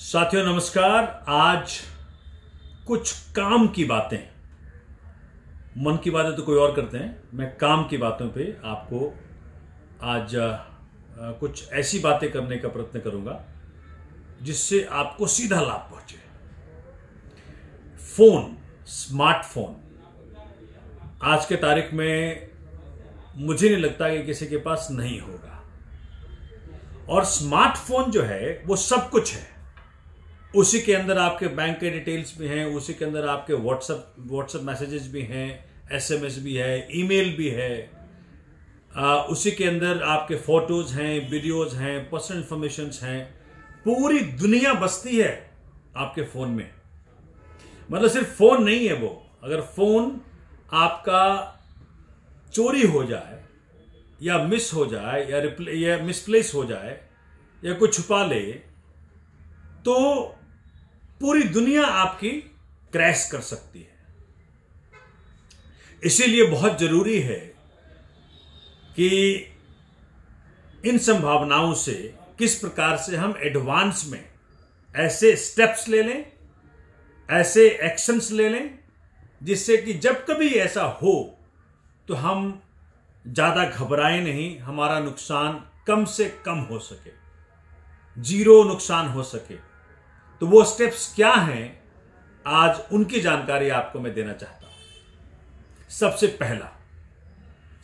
साथियों नमस्कार। आज कुछ काम की बातें, मन की बातें तो कोई और करते हैं, मैं काम की बातों पे आपको आज कुछ ऐसी बातें करने का प्रयत्न करूंगा जिससे आपको सीधा लाभ पहुंचे। फोन, स्मार्टफोन आज के तारीख में मुझे नहीं लगता कि किसी के पास नहीं होगा। और स्मार्टफोन जो है वो सब कुछ है। उसी के अंदर आपके बैंक के डिटेल्स भी हैं, उसी के अंदर आपके व्हाट्सएप मैसेजेस भी हैं, एसएमएस भी है, ईमेल भी है, उसी के अंदर आपके फोटोज हैं, वीडियोज हैं, पर्सनल इंफॉर्मेशंस हैं। पूरी दुनिया बसती है आपके फोन में। मतलब सिर्फ फोन नहीं है वो। अगर फोन आपका चोरी हो जाए या मिस हो जाए या मिसप्लेस हो जाए या कोई छुपा ले तो पूरी दुनिया आपकी क्रैश कर सकती है। इसीलिए बहुत जरूरी है कि इन संभावनाओं से किस प्रकार से हम एडवांस में ऐसे स्टेप्स ले लें, ऐसे एक्शंस ले लें जिससे कि जब कभी ऐसा हो तो हम ज्यादा घबराएं नहीं, हमारा नुकसान कम से कम हो सके, जीरो नुकसान हो सके। तो वो स्टेप्स क्या हैं, आज उनकी जानकारी आपको मैं देना चाहता हूं। सबसे पहला,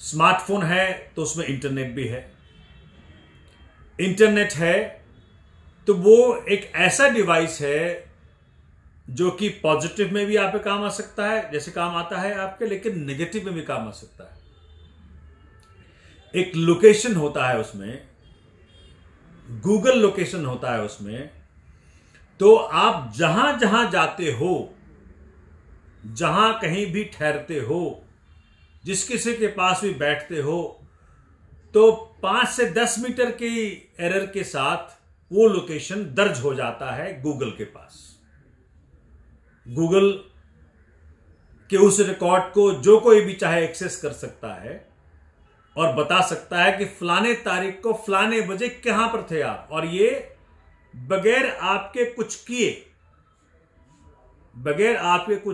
स्मार्टफोन है तो उसमें इंटरनेट भी है। इंटरनेट है तो वो एक ऐसा डिवाइस है जो कि पॉजिटिव में भी आपके काम आ सकता है, जैसे काम आता है आपके, लेकिन नेगेटिव में भी काम आ सकता है। एक लोकेशन होता है उसमें, गूगल लोकेशन होता है उसमें। तो आप जहां जहां जाते हो, जहां कहीं भी ठहरते हो, जिस किसी के पास भी बैठते हो, तो 5 से 10 मीटर की एरर के साथ वो लोकेशन दर्ज हो जाता है गूगल के पास। गूगल के उस रिकॉर्ड को जो कोई भी चाहे एक्सेस कर सकता है और बता सकता है कि फलाने तारीख को फलाने बजे कहां पर थे आप। और ये बगैर आपके कुछ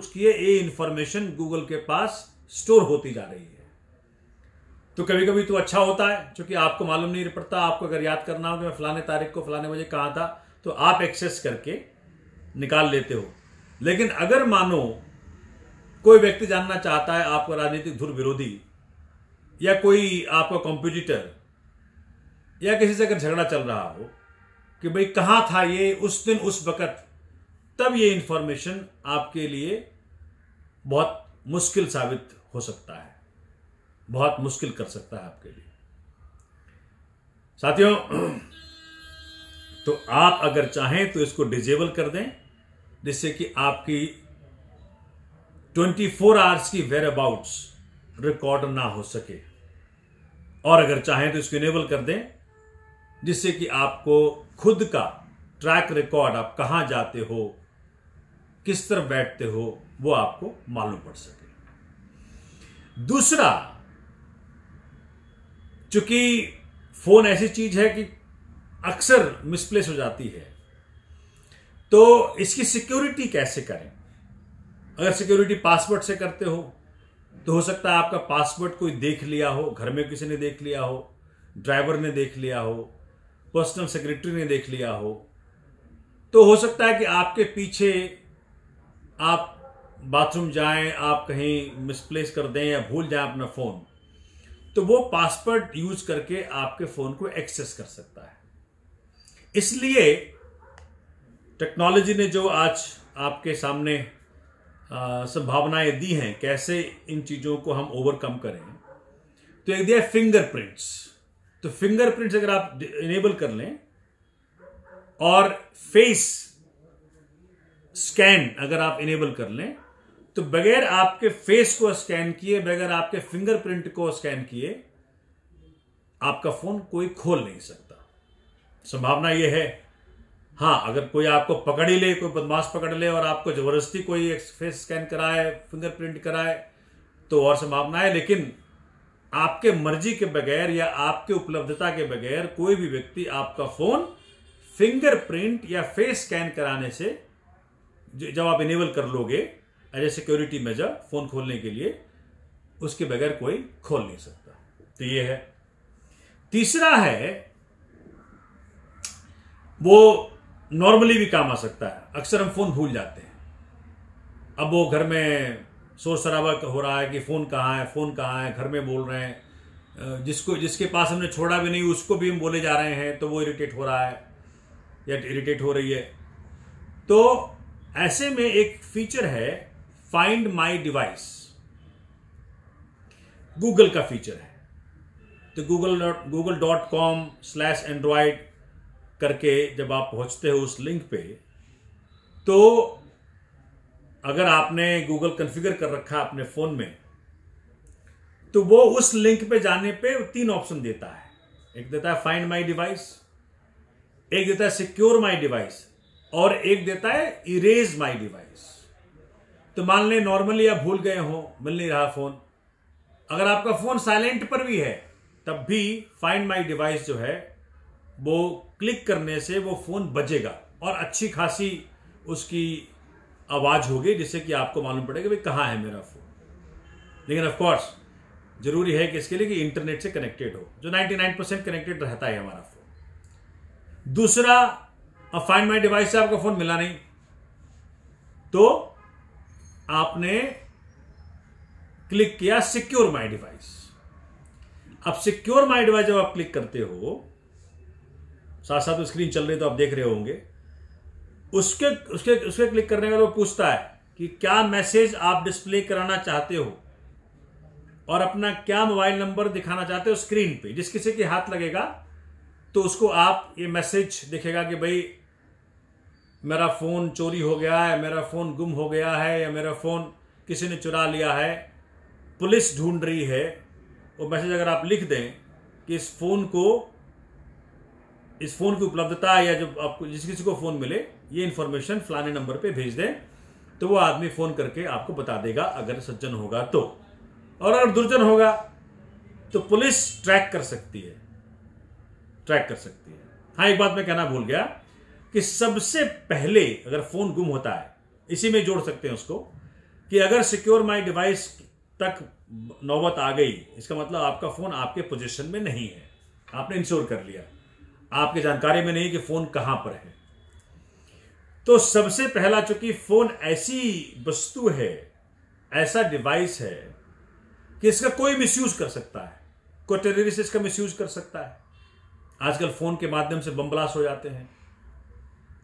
किए ये इंफॉर्मेशन गूगल के पास स्टोर होती जा रही है। तो कभी कभी तो अच्छा होता है, क्योंकि आपको मालूम नहीं पड़ता। आपको अगर याद करना हो कि मैं फलाने तारीख को फलाने बजे कहां था, तो आप एक्सेस करके निकाल लेते हो। लेकिन अगर मानो कोई व्यक्ति जानना चाहता है, आपका राजनीतिक धुर विरोधी या कोई आपका कॉम्पिटिटर या किसी से अगर झगड़ा चल रहा हो कि भाई कहां था ये उस दिन उस वक्त, तब ये इंफॉर्मेशन आपके लिए बहुत मुश्किल साबित हो सकता है, बहुत मुश्किल कर सकता है आपके लिए। साथियों, तो आप अगर चाहें तो इसको डिजेबल कर दें, जिससे कि आपकी 24 आवर्स की वेयर अबाउट्स रिकॉर्ड ना हो सके। और अगर चाहें तो इसको इनेबल कर दें, जिससे कि आपको खुद का ट्रैक रिकॉर्ड, आप कहां जाते हो, किस तरफ बैठते हो, वो आपको मालूम पड़ सके। दूसरा, चूंकि फोन ऐसी चीज है कि अक्सर मिसप्लेस हो जाती है, तो इसकी सिक्योरिटी कैसे करें। अगर सिक्योरिटी पासवर्ड से करते हो तो हो सकता है आपका पासवर्ड कोई देख लिया हो, घर में किसी ने देख लिया हो, ड्राइवर ने देख लिया हो, पर्सनल सेक्रेटरी ने देख लिया हो। तो हो सकता है कि आपके पीछे आप बाथरूम जाएं, आप कहीं मिसप्लेस कर दें या भूल जाएं अपना फोन, तो वो पासवर्ड यूज करके आपके फोन को एक्सेस कर सकता है। इसलिए टेक्नोलॉजी ने जो आज आपके सामने संभावनाएं दी हैं, कैसे इन चीजों को हम ओवरकम करें, तो एक दिया फिंगरप्रिंट्स। तो फिंगरप्रिंट्स अगर आप इनेबल कर लें और फेस स्कैन अगर आप इनेबल कर लें, तो बगैर आपके फेस को स्कैन किए, बगैर आपके फिंगरप्रिंट को स्कैन किए, आपका फोन कोई खोल नहीं सकता। संभावना यह है, हाँ, अगर कोई आपको पकड़ ही ले, कोई बदमाश पकड़ ले और आपको जबरदस्ती कोई फेस स्कैन कराए, फिंगरप्रिंट कराए, तो और संभावना है। लेकिन आपके मर्जी के बगैर या आपके उपलब्धता के बगैर कोई भी व्यक्ति आपका फोन फिंगरप्रिंट या फेस स्कैन कराने से जब आप इनेबल कर लोगे as a security measure phone खोलने के लिए, उसके बगैर कोई खोल नहीं सकता। तो ये है। तीसरा है, वो नॉर्मली भी काम आ सकता है। अक्सर हम फोन भूल जाते हैं। अब वो घर में शोर शराबा हो रहा है कि फोन कहाँ है, फोन कहाँ है, घर में बोल रहे हैं, जिसके पास हमने छोड़ा भी नहीं उसको भी हम बोले जा रहे हैं, तो वो इरिटेट हो रहा है या इरिटेट हो रही है। तो ऐसे में एक फीचर है फाइंड माई डिवाइस, गूगल का फीचर है। तो google.com/android करके जब आप पहुंचते हो उस लिंक पे, तो अगर आपने गूगल कॉन्फ़िगर कर रखा है अपने फोन में, तो वो उस लिंक पे जाने पे 3 ऑप्शन देता है। एक देता है फाइंड माई डिवाइस, एक देता है सिक्योर माई डिवाइस, और एक देता है इरेज माई डिवाइस। तो मान लें नॉर्मली आप भूल गए हो, मिल नहीं रहा फोन, अगर आपका फोन साइलेंट पर भी है तब भी फाइंड माई डिवाइस जो है वो क्लिक करने से वो फोन बजेगा और अच्छी खासी उसकी आवाज होगी, जिससे कि आपको मालूम पड़ेगा भाई कहाँ है मेरा फोन। लेकिन ऑफ कोर्स जरूरी है कि इसके लिए कि इंटरनेट से कनेक्टेड हो, जो 99% कनेक्टेड रहता है हमारा फोन। दूसरा, अब फाइंड माई डिवाइस से आपका फोन मिला नहीं, तो आपने क्लिक किया सिक्योर माई डिवाइस। अब सिक्योर माई डिवाइस जब आप क्लिक करते हो, साथ साथ स्क्रीन चल रही तो आप देख रहे होंगे, उसके उसके उसके क्लिक करने के बाद वो पूछता है कि क्या मैसेज आप डिस्प्ले कराना चाहते हो और अपना क्या मोबाइल नंबर दिखाना चाहते हो स्क्रीन पे। जिस किसी के हाथ लगेगा तो उसको आप ये मैसेज दिखेगा कि भाई मेरा फोन चोरी हो गया है, मेरा फोन गुम हो गया है, या मेरा फोन किसी ने चुरा लिया है, पुलिस ढूंढ रही है। वो मैसेज अगर आप लिख दें कि इस फोन की उपलब्धता, या जो आपको जिस किसी को फोन मिले ये इंफॉर्मेशन फलाने नंबर पे भेज दें, तो वो आदमी फोन करके आपको बता देगा, अगर सज्जन होगा तो। और अगर दुर्जन होगा तो पुलिस ट्रैक कर सकती है। हाँ, एक बात मैं कहना भूल गया कि सबसे पहले अगर फोन गुम होता है, इसी में जोड़ सकते हैं उसको, कि अगर सिक्योर माई डिवाइस तक नौबत आ गई, इसका मतलब आपका फोन आपके पोजीशन में नहीं है, आपने इंश्योर कर लिया, आपकी जानकारी में नहीं कि फोन कहां पर है। तो सबसे पहला, चूंकि फोन ऐसी वस्तु है, ऐसा डिवाइस है कि इसका कोई मिसयूज कर सकता है, कोई टेररिस्ट इसका मिसयूज कर सकता है। आजकल फोन के माध्यम से बम ब्लास्ट हो जाते हैं,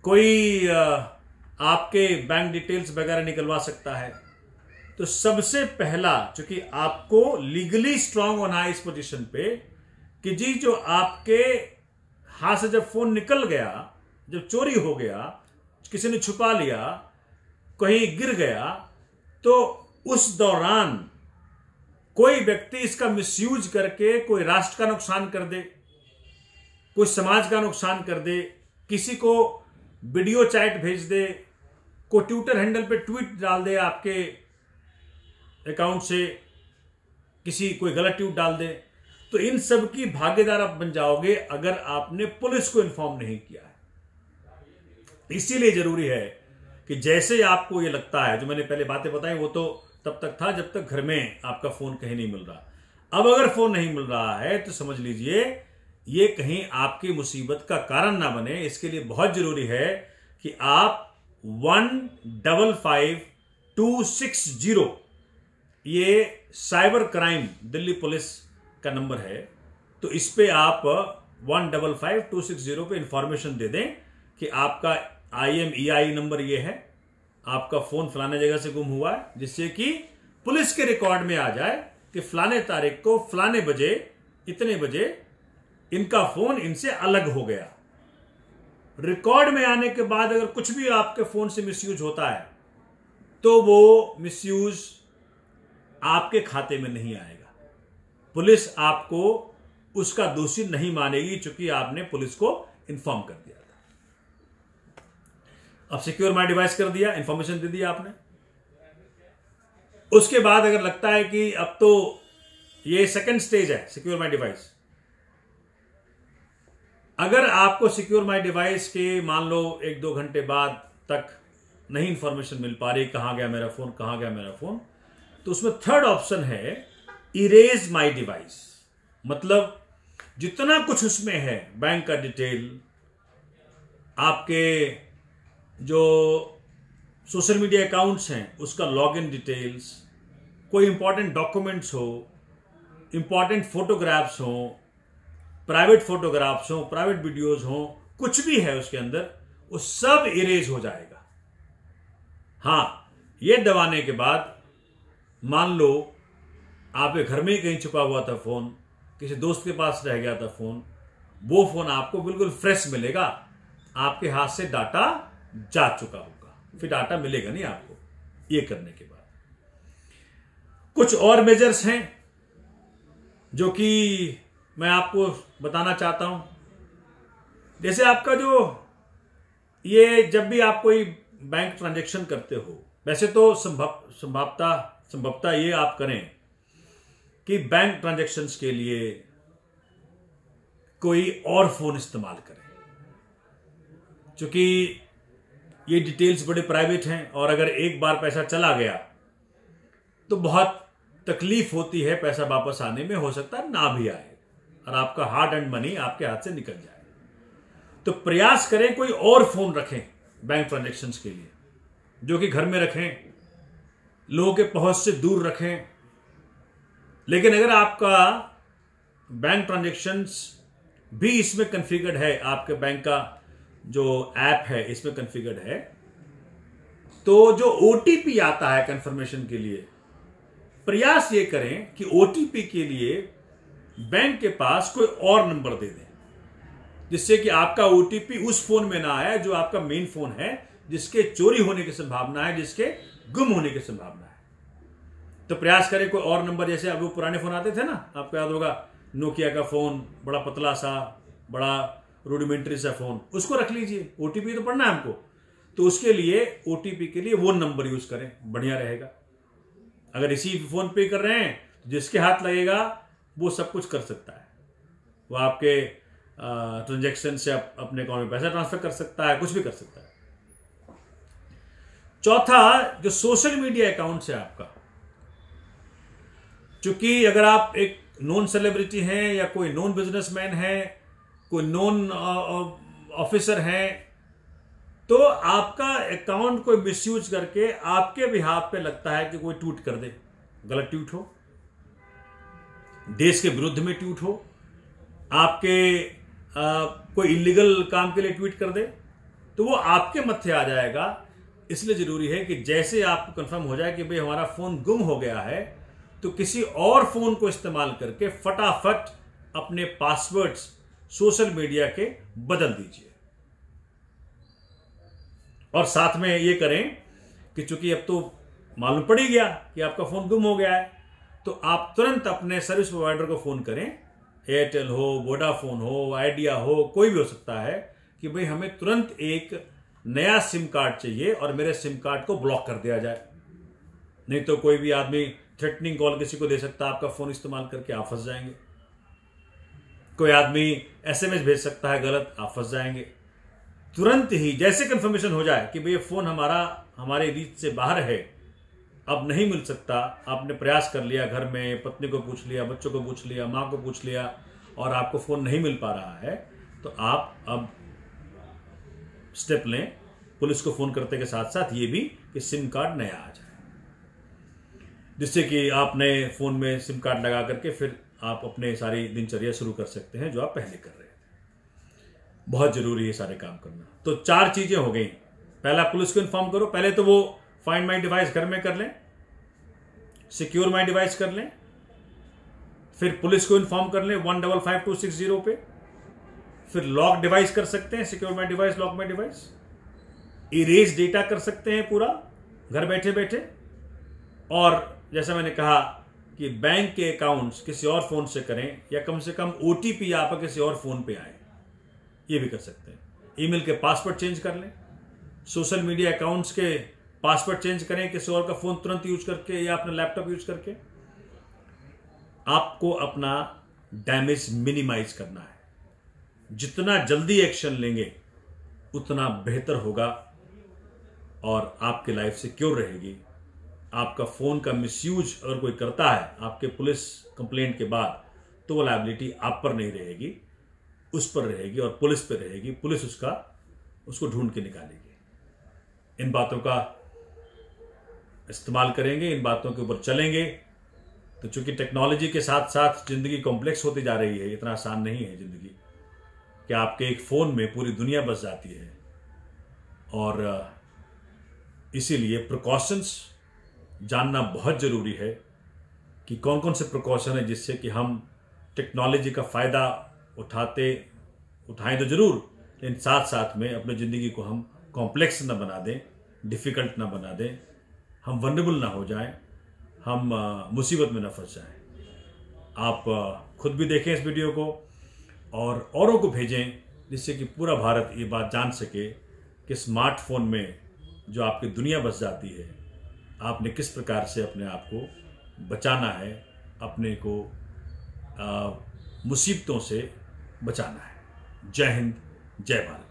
कोई आपके बैंक डिटेल्स वगैरह निकलवा सकता है। तो सबसे पहला, चूंकि आपको लीगली स्ट्रांग होना है इस पोजीशन पे कि जी जो आपके हाथ से जब फोन निकल गया, जब चोरी हो गया, किसी ने छुपा लिया, कहीं गिर गया, तो उस दौरान कोई व्यक्ति इसका मिसयूज करके कोई राष्ट्र का नुकसान कर दे, कोई समाज का नुकसान कर दे, किसी को वीडियो चैट भेज दे, कोई ट्विटर हैंडल पे ट्वीट डाल दे, आपके अकाउंट से कोई गलत ट्वीट डाल दे, तो इन सब की भागीदार आप बन जाओगे अगर आपने पुलिस को इन्फॉर्म नहीं किया है। इसीलिए जरूरी है कि जैसे आपको ये लगता है, जो मैंने पहले बातें बताई वो तो तब तक था जब तक घर में आपका फोन कहीं नहीं मिल रहा। अब अगर फोन नहीं मिल रहा है तो समझ लीजिए ये कहीं आपकी मुसीबत का कारण ना बने। इसके लिए बहुत जरूरी है कि आप 155260, ये साइबर क्राइम दिल्ली पुलिस का नंबर है, तो इस पे आप 155260 पे इंफॉर्मेशन दे दें कि आपका IMEI नंबर ये है, आपका फोन फलाने जगह से गुम हुआ है, जिससे कि पुलिस के रिकॉर्ड में आ जाए कि फलाने तारीख को फलाने बजे इतने बजे इनका फोन इनसे अलग हो गया। रिकॉर्ड में आने के बाद अगर कुछ भी आपके फोन से मिसयूज होता है तो वो मिसयूज आपके खाते में नहीं आएगा, पुलिस आपको उसका दोषी नहीं मानेगी, चूंकि आपने पुलिस को इन्फॉर्म कर दिया था। अब सिक्योर माई डिवाइस कर दिया, इंफॉर्मेशन दे दिया आपने। उसके बाद अगर लगता है कि अब तो ये सेकंड स्टेज है सिक्योर माई डिवाइस, अगर आपको सिक्योर माई डिवाइस के मान लो 1-2 घंटे बाद तक नहीं इंफॉर्मेशन मिल पा रही कहां गया मेरा फोन, कहां गया मेरा फोन, तो उसमें थर्ड ऑप्शन है इरेज माई डिवाइस। मतलब जितना कुछ उसमें है, बैंक का डिटेल, आपके जो सोशल मीडिया अकाउंट्स हैं उसका लॉगिन डिटेल्स, कोई इंपॉर्टेंट डॉक्यूमेंट्स हो, इंपॉर्टेंट फोटोग्राफ्स हो, प्राइवेट फोटोग्राफ्स हो, प्राइवेट वीडियोस हो, कुछ भी है उसके अंदर, वो सब इरेज हो जाएगा। हां, ये दबाने के बाद मान लो आपके घर में ही कहीं छुपा हुआ था फोन, किसी दोस्त के पास रह गया था फोन, वो फोन आपको बिल्कुल फ्रेश मिलेगा। आपके हाथ से डाटा जा चुका होगा, फिर डाटा मिलेगा नहीं आपको। ये करने के बाद कुछ और मेजर्स हैं जो कि मैं आपको बताना चाहता हूं। जैसे आपका जो ये जब भी आप कोई बैंक ट्रांजैक्शन करते हो, वैसे तो संभवतः ये आप करें कि बैंक ट्रांजैक्शंस के लिए कोई और फोन इस्तेमाल करें, क्योंकि ये डिटेल्स बड़े प्राइवेट हैं और अगर एक बार पैसा चला गया तो बहुत तकलीफ होती है, पैसा वापस आने में हो सकता है ना भी आए और आपका हार्ड एंड मनी आपके हाथ से निकल जाए। तो प्रयास करें कोई और फोन रखें बैंक ट्रांजैक्शंस के लिए, जो कि घर में रखें, लोगों के पहुंच से दूर रखें। लेकिन अगर आपका बैंक ट्रांजैक्शंस भी इसमें कॉन्फ़िगर्ड है, आपके बैंक का जो ऐप है इसमें कॉन्फ़िगर्ड है, तो जो ओटीपी आता है कंफर्मेशन के लिए, प्रयास ये करें कि ओटीपी के लिए बैंक के पास कोई और नंबर दे दें, जिससे कि आपका ओटीपी उस फोन में ना आए जो आपका मेन फोन है, जिसके चोरी होने की संभावना है, जिसके गुम होने की संभावना है। तो प्रयास करें कोई और नंबर, जैसे अब वो पुराने फोन आते थे ना, आपको याद होगा, नोकिया का फोन, बड़ा पतला सा, बड़ा रूडिमेंट्री सा फोन, उसको रख लीजिए। ओटीपी तो पढ़ना है हमको, तो उसके लिए ओटीपी के लिए वो नंबर यूज करें, बढ़िया रहेगा। अगर इसी फोन पे कर रहे हैं तो जिसके हाथ लगेगा वो सब कुछ कर सकता है, वो आपके ट्रांजैक्शन से अपने अकाउंट में पैसा ट्रांसफर कर सकता है, कुछ भी कर सकता है। चौथा, जो सोशल मीडिया अकाउंट है आपका, क्योंकि अगर आप एक नॉन सेलिब्रिटी हैं या कोई नॉन बिजनेसमैन है, कोई नॉन ऑफिसर है, तो आपका अकाउंट कोई मिसयूज करके आपके बिहाफ पे लगता है कि कोई ट्वीट कर दे, गलत ट्वीट हो, देश के विरुद्ध में ट्वीट हो, आपके कोई इलीगल काम के लिए ट्वीट कर दे, तो वो आपके मत्थे आ जाएगा। इसलिए जरूरी है कि जैसे आपको कंफर्म हो जाए कि भाई हमारा फोन गुम हो गया है, तो किसी और फोन को इस्तेमाल करके फटाफट अपने पासवर्ड्स सोशल मीडिया के बदल दीजिए। और साथ में ये करें कि चूंकि अब तो मालूम पड़ ही गया कि आपका फोन गुम हो गया है, तो आप तुरंत अपने सर्विस प्रोवाइडर को फोन करें, एयरटेल हो, वोडाफोन हो, आइडिया हो, कोई भी हो सकता है, कि भाई हमें तुरंत एक नया सिम कार्ड चाहिए और मेरे सिम कार्ड को ब्लॉक कर दिया जाए। नहीं तो कोई भी आदमी थ्रेटनिंग कॉल किसी को दे सकता है, आपका फोन इस्तेमाल करके आप फंस जाएंगे। कोई आदमी एसएमएस भेज सकता है गलत, आप फंस जाएंगे। तुरंत ही जैसे कंफर्मेशन हो जाए कि भाई ये फोन हमारे रीच से बाहर है, अब नहीं मिल सकता, आपने प्रयास कर लिया, घर में पत्नी को पूछ लिया, बच्चों को पूछ लिया, माँ को पूछ लिया, और आपको फोन नहीं मिल पा रहा है, तो आप अब स्टेप लें, पुलिस को फोन करते के साथ साथ ये भी कि सिम कार्ड नया आ जाए, जिससे कि आप नए फोन में सिम कार्ड लगा करके फिर आप अपने सारी दिनचर्या शुरू कर सकते हैं जो आप पहले कर रहे थे। बहुत जरूरी है सारे काम करना। तो 4 चीजें हो गई। पहला, पुलिस को इन्फॉर्म करो। पहले तो वो फाइंड माई डिवाइस घर में कर लें, सिक्योर माई डिवाइस कर लें, फिर पुलिस को इन्फॉर्म कर लें 155260 पे, फिर लॉक डिवाइस कर सकते हैं, secure my device, lock my device, erase data कर सकते हैं पूरा घर बैठे बैठे। और जैसा मैंने कहा कि बैंक के अकाउंट्स किसी और फोन से करें, या कम से कम ओटीपी आपका किसी और फोन पे आए, ये भी कर सकते हैं। ईमेल के पासवर्ड चेंज कर लें, सोशल मीडिया अकाउंट्स के पासवर्ड चेंज करें किसी और का फोन तुरंत यूज करके या अपना लैपटॉप यूज करके। आपको अपना डैमेज मिनिमाइज करना है। जितना जल्दी एक्शन लेंगे उतना बेहतर होगा और आपकी लाइफ सिक्योर रहेगी। आपका फ़ोन का मिसयूज अगर कोई करता है आपके पुलिस कंप्लेंट के बाद, तो वो लायबिलिटी आप पर नहीं रहेगी, उस पर रहेगी और पुलिस पर रहेगी। पुलिस उसको ढूंढ के निकालेगी। इन बातों का इस्तेमाल करेंगे, इन बातों के ऊपर चलेंगे, तो चूंकि टेक्नोलॉजी के साथ साथ ज़िंदगी कॉम्प्लेक्स होती जा रही है, इतना आसान नहीं है ज़िंदगी कि आपके एक फ़ोन में पूरी दुनिया बस जाती है। और इसीलिए प्रिकॉशंस जानना बहुत ज़रूरी है कि कौन कौन से प्रिकॉशन है जिससे कि हम टेक्नोलॉजी का फ़ायदा उठाएं तो ज़रूर, लेकिन साथ साथ में अपनी ज़िंदगी को हम कॉम्प्लेक्स ना बना दें, डिफ़िकल्ट ना बना दें, हम वनरेबल ना हो जाएं, हम मुसीबत में ना फंस जाएं। आप खुद भी देखें इस वीडियो को और औरों को भेजें, जिससे कि पूरा भारत ये बात जान सके कि स्मार्टफोन में जो आपकी दुनिया बस जाती है, आपने किस प्रकार से अपने आप को बचाना है, अपने को मुसीबतों से बचाना है। जय हिंद, जय भारत।